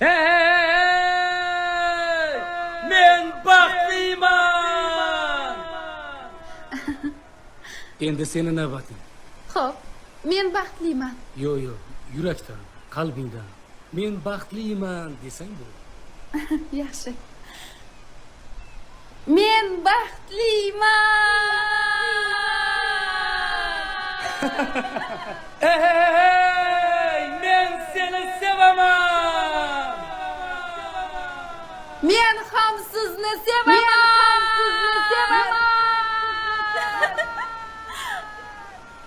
Hey! Men baxtliman! Endi seni navbating. Xo'p, men baxtliman. Yo'q, yurakdan, qalbingdan. Men baxtliman desang bo'ladi. Yaxshi. Men baxtliman. Hey! Men seni sevaman! Men ham sizni sevaman.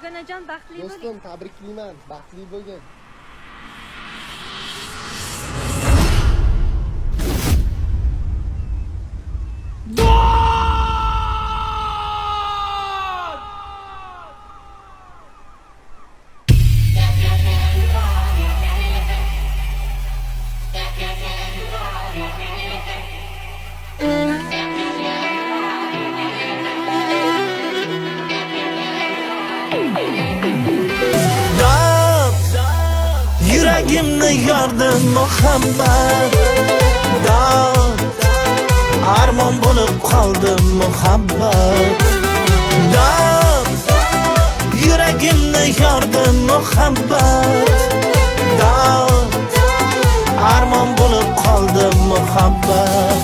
Ganajon baxtli bo'ling. Do'stim, tabriklayman. Baxtli bo'lgin. Yuragimni yordi muhabbat, dod armon bo'lib qoldi muhabbat, dod yuragimni yordi muhabbat, dod armon bo'lib qoldi muhabbat.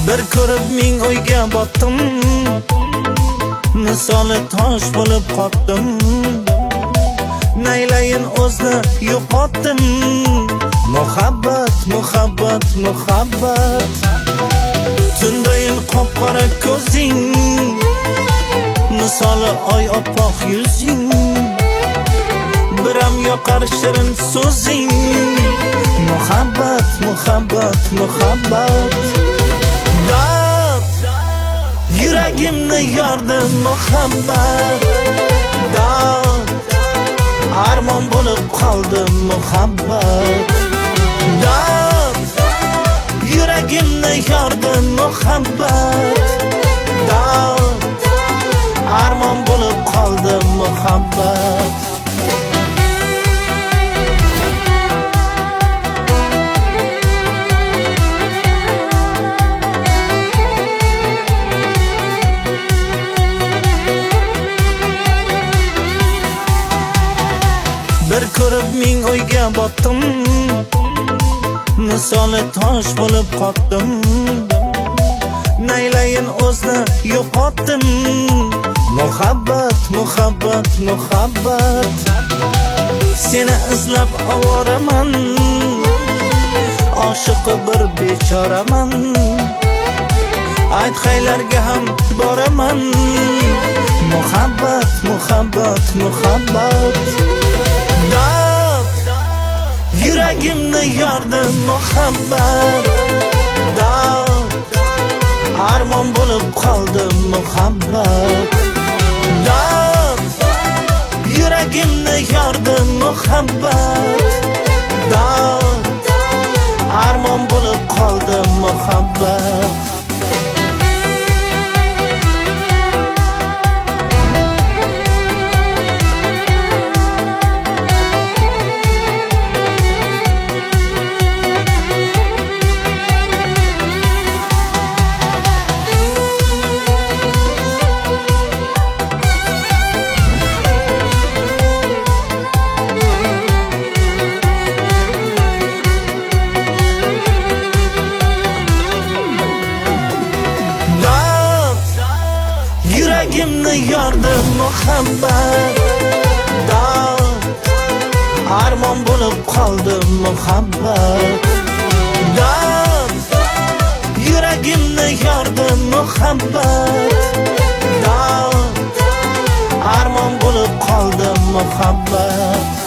Bir ko'rib ming o'yga botdim, misoli tosh bo'lib qotdim, naylayin o'zni yo'qotdim. Muhabbat, muhabbat, muhabbat, tundayin qop-qora ko'zing, misoli oy oppoq yuzing, biram yoqar shirin so'zing. Muhabbat, muhabbat, muhabbat, yuragimni yordi muhabbat, dod armon bo'lib qoldi muhabbat, dod yuragimni yordi muhabbat, dod armon bo'lib qoldi muhabbat. Bir ko'rib ming o'yga botdim, misoli tosh bo'lib qotdim, naylayin o'zni yo'qotdim. Muhabbat, muhabbat, muhabbat, seni izlab ovoraman, oshiqi bir bechoraman, aytqaylarga ham boraman. Muhabbat, muhabbat, muhabbat, yuragimni yordi muhabbat, dod armon bo'lib qoldi muhabbat, dod yuragimni yordi muhabbat, dod armon bo'lib qoldi muhabbat. Yuragimni yordi muhabbat, dod armon bo'lib qoldi muhabbat, dod yuragimni yordi muhabbat, dod armon bo'lib qoldi muhabbat.